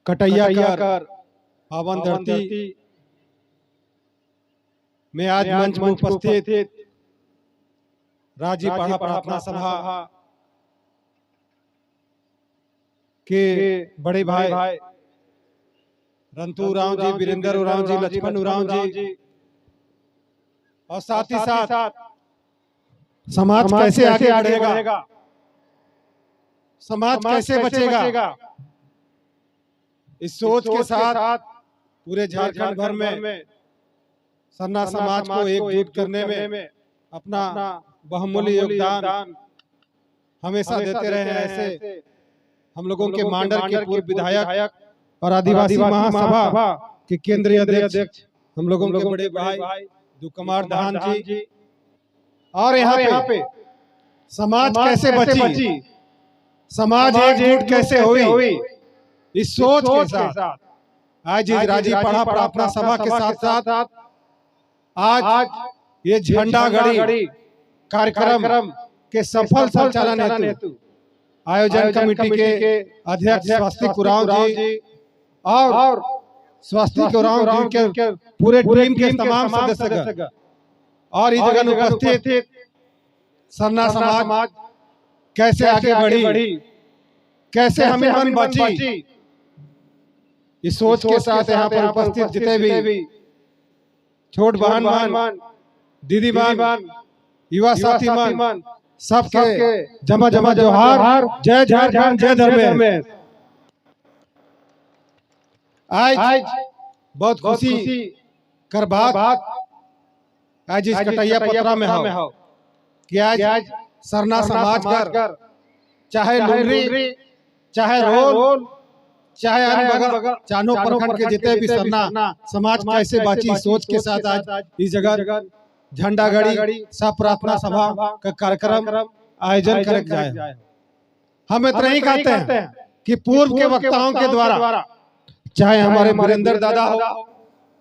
कटैया कर पावन धरती में आज मंच में उपस्थित राजी पाड़ा प्रार्थना सभा के बड़े भाई रंतू उरांव जी, वीरेंद्र उरांव जी, लक्ष्मण उरांव जी और साथ ही साथ समाज कैसे आगे बढ़ेगा, समाज कैसे बचेगा, इस सोच के साथ पूरे झारखंड भर में सरना समाज को एकजुट करने में अपना बहुमूल्य योगदान हमेशा देते रहे हैं। ऐसे हम लोगों के मांडर के पूर्व विधायक और आदिवासी महासभा के केंद्रीय अध्यक्ष हम लोगों के बड़े भाई दुकुमार धान जी, और यहाँ पे समाज कैसे बची, समाज एकजुट कैसे हुई, इस सोच के साथ आज राजी पाड़ा प्रार्थना सभा के साथ साथ आज ये झंडा गड़ी कार्यक्रम के सफल संचालन हेतु आयोजन कमेटी के अध्यक्ष स्वस्तिक उरांव जी और स्वस्तिक उरांव जी के पूरे टीम के तमाम सदस्य और इस जगह उपस्थित सरना समाज कैसे आगे बढ़ी, कैसे हमें मन बची, इस सोच के साथ यहाँ पर उपस्थित जितने भी छोट बहन दीदी मान युवा साथी मान सबके जमा जोहार, जय झारखंड, जय धर्मेश। आज बहुत खुशी कर बात आज इस कटैया पत्रा में हो कि आज सरना समाज कर चाहे लुंगरी, चाहे रोल, चाहे बगल चानो प्रखंड के जितने भी सरना समाज कैसे बाची सोच के साथ आज इस जगह झंडा गड़ी सब प्रार्थना सभा का कार्यक्रम आयोजन कर जाए। हम इतना ही कहते हैं कि पूर्व के वक्ताओं के द्वारा चाहे हमारे वीरेंद्र दादा हो,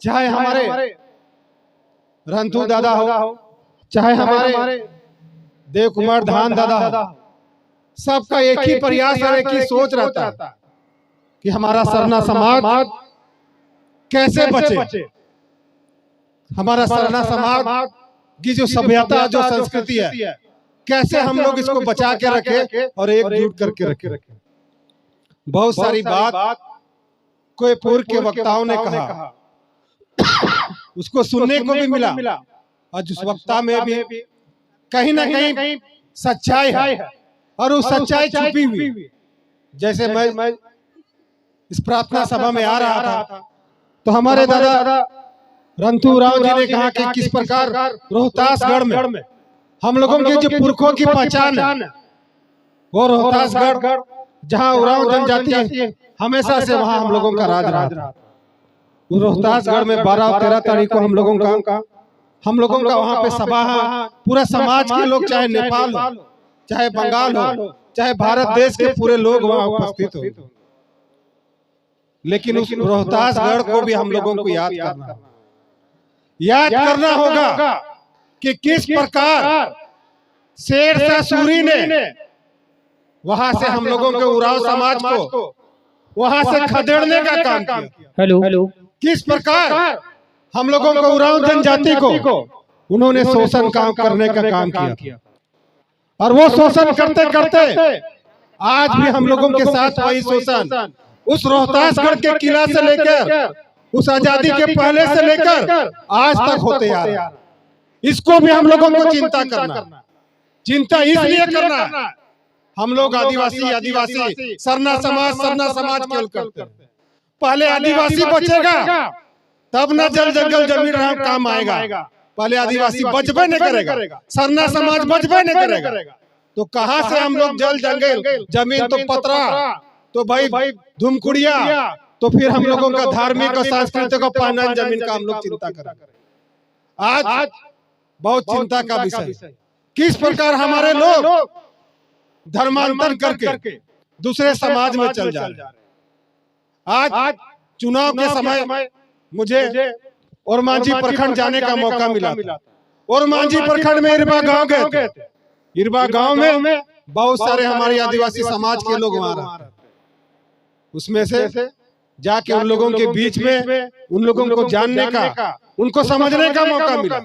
चाहे हमारे रंतू दादा हो, चाहे हमारे देव कुमार धान दादा हो, सबका एक ही प्रयास और एक ही सोच रहता है कि हमारा सरना समाज कैसे बचे, हमारा सरना समाज की जो सभ्यता, जो संस्कृति है, कैसे हम लोग इसको बचा के रखे और एकजुट करके रखे। बहुत सारी बात कोई पूर्व के वक्ताओं ने कहा, उसको सुनने को भी मिला और जिस वक्ता में भी कहीं ना कहीं सच्चाई है और वो सच्चाई छुपी हुई। जैसे मैं इस प्रार्थना सभा में आ रहा था तो हमारे दादा रंतू उरांव जी ने कहा कि किस प्रकार रोहतासगढ़ में हम लोगों के जो पुरखों की पहचान है वो रोहतासगढ़, जहाँ उरांव जनजाति हमेशा से वहाँ हम लोगों का राज रहा। रोहतासगढ़ में 12 और 13 तारीख को हम लोगों का वहाँ पे सभा है। पूरा समाज के लोग, चाहे नेपाल हो, चाहे बंगाल हो, चाहे भारत देश के पूरे लोग वहाँ उपस्थित हो। लेकिन उस रोहतासगढ़ को भी हम लोगों को याद करना होगा कि किस प्रकार शेरशाह सूरी ने वहां से हम लोगों के उरांव समाज को वहां से खदेड़ने का काम किया। हेलो, किस प्रकार हम लोगों को उरांव जनजाति को उन्होंने शोषण काम करने का काम किया और वो शोषण करते करते आज भी हम लोगों के साथ वही शोषण उस रोहतासगढ़ के किला से लेकर उस आजादी के पहले से लेकर आज तक होते आ रहा है। इसको भी हम लोगों को चिंता इसलिए करना, हम लोग आदिवासी सरना समाज केवल करते हैं। पहले आदिवासी बचेगा तब न जल जंगल जमीन काम आएगा। पहले आदिवासी बचबे नहीं करेगा, सरना समाज बचबे नहीं करेगा, तो कहाँ से हम लोग जल जंगल जमीन, तो पतरा, तो भाई धुमकुड़िया, तो फिर हम लोगों का धार्मिक और सांस्कृतिक और पानन जमीन का हम लोग चिंता करें। आज बहुत चिंता का विषय किस प्रकार हमारे लोग धर्मांतर करके दूसरे समाज में चल जा रहे। आज चुनाव के समय मुझे ओरमांझी प्रखंड जाने का मौका मिला। ओरमांझी प्रखंड में इरबा गांव गए थे। इरबा गांव में बहुत सारे हमारे आदिवासी समाज के लोग वहां रहते। उसमें से जाके उन लोगों के बीच में उन लोगों को जानने का, उनको समझने का मौका मिला।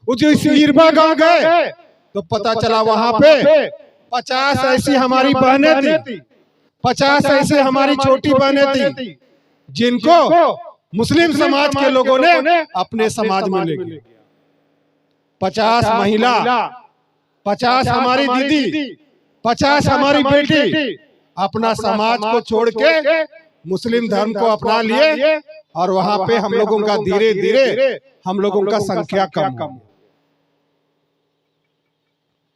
वो जो इस इरबा गांव गए तो पता चला वहां पे 50 ऐसी हमारी बहनें थी, 50 ऐसी हमारी छोटी बहनें थी जिनको मुस्लिम समाज के लोगों ने अपने समाज में ले लिया। 50 महिला, 50 हमारी दीदी, 50 हमारी बेटी अपना समाज को छोड़ के मुस्लिम धर्म को अपना लिए और वहां पे हम लोगों का धीरे धीरे हम लोगों का संख्या कम।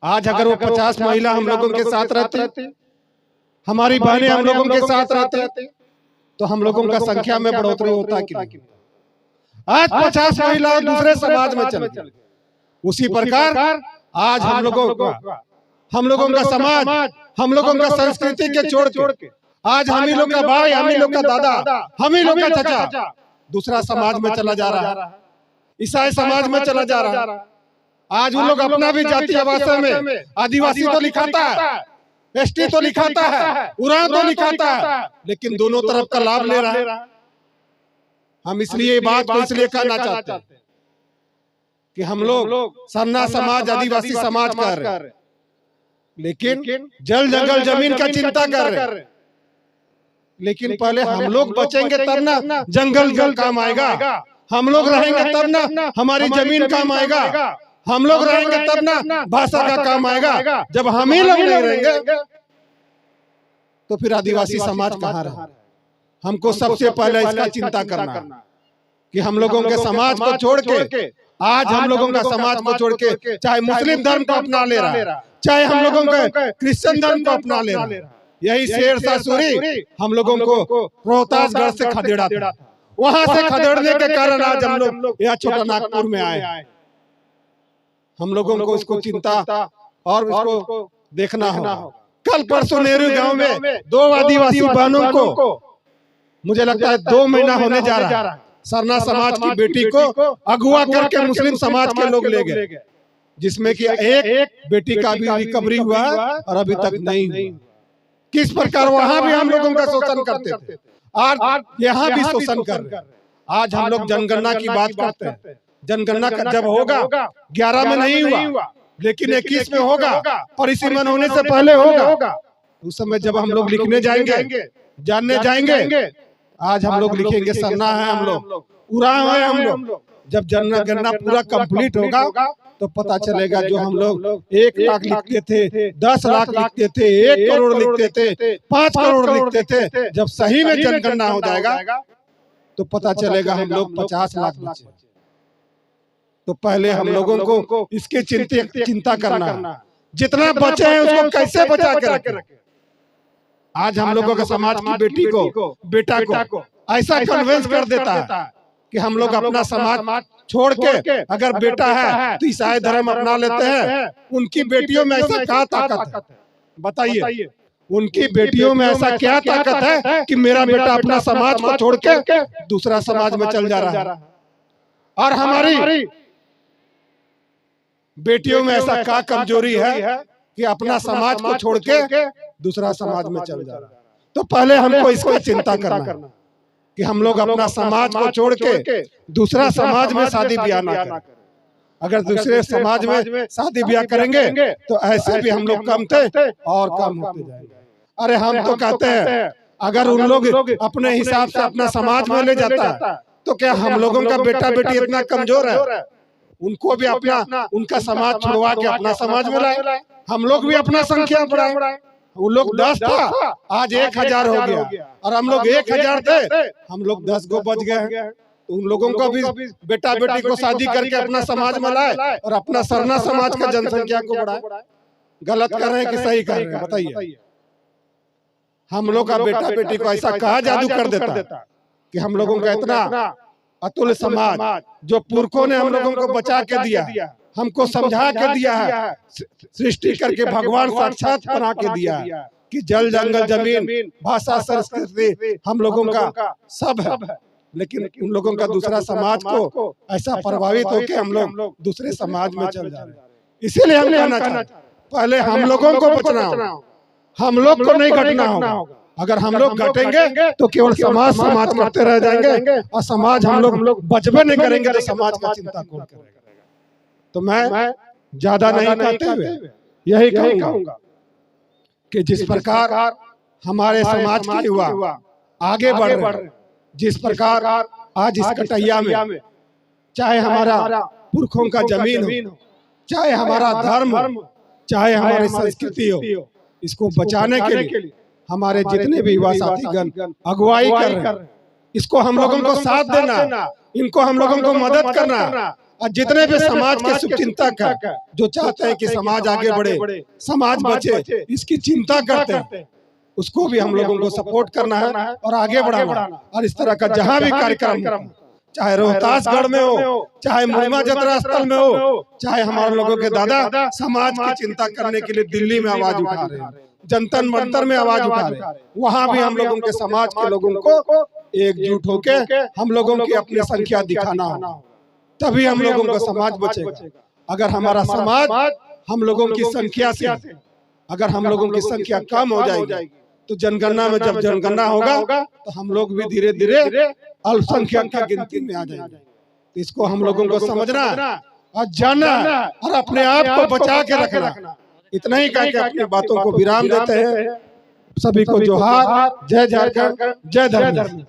आज अगर वो 50 महिला हम लोगों के साथ रहती, हमारी बहनें हम लोगों के साथ रहती, तो हम लोगों का संख्या में बढ़ोतरी होता कि नहीं? आज 50 महिला दूसरे समाज में चल गई। उसी प्रकार आज हम लोगों का समाज, हम लोगों का संस्कृति के छोड़ के आज हम ही लोग का भाई, हम ही लोग का दादा, हम ही लोग का चाचा दूसरा समाज में चला जा रहा है, ईसाई समाज में चला जा रहा है। आज उन लोग अपना भी जाति अवस्था में आदिवासी तो लिखाता है, एसटी तो लिखाता है, उरांव तो लिखाता है, लेकिन दोनों तरफ का लाभ ले रहा है। हम इसलिए बात को इसलिए कहना चाहते हैं कि हम लोग सरना समाज, आदिवासी समाज कर रहे हैं, लेकिन जल जंगल जमीन का चिंता कर रहे हैं। लेकिन पहले हम लोग बचेंगे तब ना जंगल जल काम आएगा, हम लोग रहेंगे तब ना हमारी जमीन काम आएगा, हम लोग रहेंगे तब ना भाषा का काम आएगा। जब हम ही लोग नहीं रहेंगे तो फिर आदिवासी समाज कहाँ रहे? हमको सबसे पहले इसका चिंता करना कि हम लोगों के समाज को छोड़ के, आज हम लोगों का समाज को छोड़ के चाहे मुस्लिम धर्म को अपना ले रहा, चाहे हम लोगों के क्रिश्चियन धर्म को अपना ले रहा। यही शेरशाह सूरी हम लोगों को रोहतासगढ़ से खदेड़ा था, वहां से खदेड़ने के कारण आज हम लोग यहाँ छोटा नागपुर में आए। हम लोगों को इसको चिंता और इसको देखना होगा। कल परसों नेहरू गांव में 2 आदिवासी बहनों को, मुझे लगता है 2 महीना होने जा रहा है, सरना समाज की बेटी को अगवा करके मुस्लिम समाज के लोग ले गए, जिसमें कि एक बेटी का भी रिकवरी हुआ और अभी तक नहीं हुआ। किस प्रकार वहां भी हम लोगों का शोषण करते थे और यहाँ भी शोषण कर रहे हैं। आज हम लोग जनगणना की बात करते हैं, जनगणना जब होगा 11 में नहीं हुआ, लेकिन 21 में होगा, परिसीमन होने से पहले होगा। उस समय जब हम लोग लिखने जाएंगे, जानने जाएंगे, आज हम लोग लिखेंगे सरना है हम लोग, उरांव है हम लोग। जब जनगणना पूरा कंप्लीट होगा तो पता चलेगा जो हम लोग 1 लाख लिखते थे, 10 लाख लिखते थे, 1 करोड़ लिखते थे, 5 करोड़ लिखते थे, जब सही में जनगणना हो जाएगा तो पता चलेगा हम लोग 50 लाख बचे। तो पहले हम लोगों को इसकी चिंता करना, जितना बचे हैं उसको कैसे बचा के रखें। आज हम लोगों के समाज की बेटी को, बेटा को ऐसा कन्विंस कर देता है कि हम लोग अपना समाज छोड़ के, अगर बेटा है तो ईसाई धर्म अपना लेते हैं। उनकी बेटियों में ऐसा क्या ताकत है? बताइए, उनकी बेटियों में ऐसा क्या ताकत है कि मेरा बेटा अपना समाज को छोड़ के दूसरा समाज में चल जा रहा है? और हमारी बेटियों में ऐसा क्या कमजोरी है कि अपना समाज को छोड़ के दूसरा समाज में चल जा रहा है? तो पहले हमको इसका चिंता करना कि हम लोग अपना समाज को छोड़ के दूसरा समाज में शादी ब्याह ना करें। अगर दूसरे समाज में शादी ब्याह करेंगे तो ऐसे भी हम लोग कम थे और कम होते जाएंगे। अरे हम तो कहते हैं अगर उन लोग अपने हिसाब से अपना समाज में ले जाता है तो क्या हम लोगों का बेटा बेटी इतना कमजोर है? उनको भी अपना उनका समाज छुड़वा के अपना समाज में लाए, हम लोग भी अपना संख्या बढ़ाए। वो लोग 10 था, आज 1000 हो गया, और हम लोग 1000 थे, हम लोग 10 गो बच गए। तो उन लोगों को भी बेटा बेटी को शादी करके अपना समाज में लाए और अपना सरना समाज का जनसंख्या को बढ़ाए। गलत कर रहे हैं कि सही कर रहे हैं? बताइए। हम लोग का बेटा बेटी को ऐसा कहा जादू कर देता कि हम लोगों का इतना अतुल्य समाज जो पुरखों ने हम लोगों को बचा के दिया, हमको समझा के दिया है, सृष्टि करके भगवान साक्षात बना के दिया है कि जल जंगल जमीन भाषा संस्कृति हम लोगों का सब है। लेकिन उन लोगों का दूसरा समाज को ऐसा प्रभावित होकर हम लोग दूसरे समाज में चल जा रहे हैं। इसीलिए हम कहना चाहते पहले हम लोगों को बचना होगा, हम लोग को नहीं घटना होगा। अगर हम लोग घटेंगे तो केवल समाज समाज करते रह जाएंगे और समाज हम लोग बचबे नहीं करेंगे तो समाज का चिंता कौन करेगा। तो मैं ज्यादा नहीं कहते हुए यही कहूंगा कि जिस प्रकार हमारे समाज के युवा आगे बढ़ रहे हैं, जिस प्रकार आज इस कटैया में चाहे हमारा पुरखों का जमीन हो, चाहे हमारा धर्म हो, चाहे हमारी संस्कृति हो, इसको बचाने के लिए हमारे जितने भी युवा साथीगण अगुवाई कर रहे हैं, इसको हम लोगों को साथ देना, इनको हम लोगों को मदद करना। और जितने भी समाज के शुभचिंतक है जो चाहते हैं कि समाज आगे बढ़े, समाज बचे, इसकी चिंता करते हैं, उसको भी हम लोगों को सपोर्ट करना है और आगे बढ़ाना। और इस तरह का जहाँ भी कार्यक्रम, चाहे रोहतासगढ़ में हो, चाहे मुहिमा जतरा स्थल में हो, चाहे हमारे लोगों के दादा समाज की चिंता करने के लिए दिल्ली में आवाज उठा रहे हैं, जनता मंतर में आवाज उठा रहे हैं, वहाँ भी हम लोगों के समाज के लोगों को एकजुट होके हम लोगों की अपनी संख्या दिखाना हो, तभी हम लोगों का समाज बचेगा। अगर हमारा समाज हम लोगों की संख्या से, अगर हम लोगों की संख्या कम हो जाएगी तो जनगणना में जब जनगणना होगा तो हम लोग भी धीरे धीरे अल्पसंख्यक की गिनती में आ जाएंगे। तो इसको हम लोगों को समझना और जानना और अपने आप को बचा के रखना। इतना ही कह के अपनी बातों को विराम देते हैं। सभी को जोहार, जय झारखंड, जय धर्म।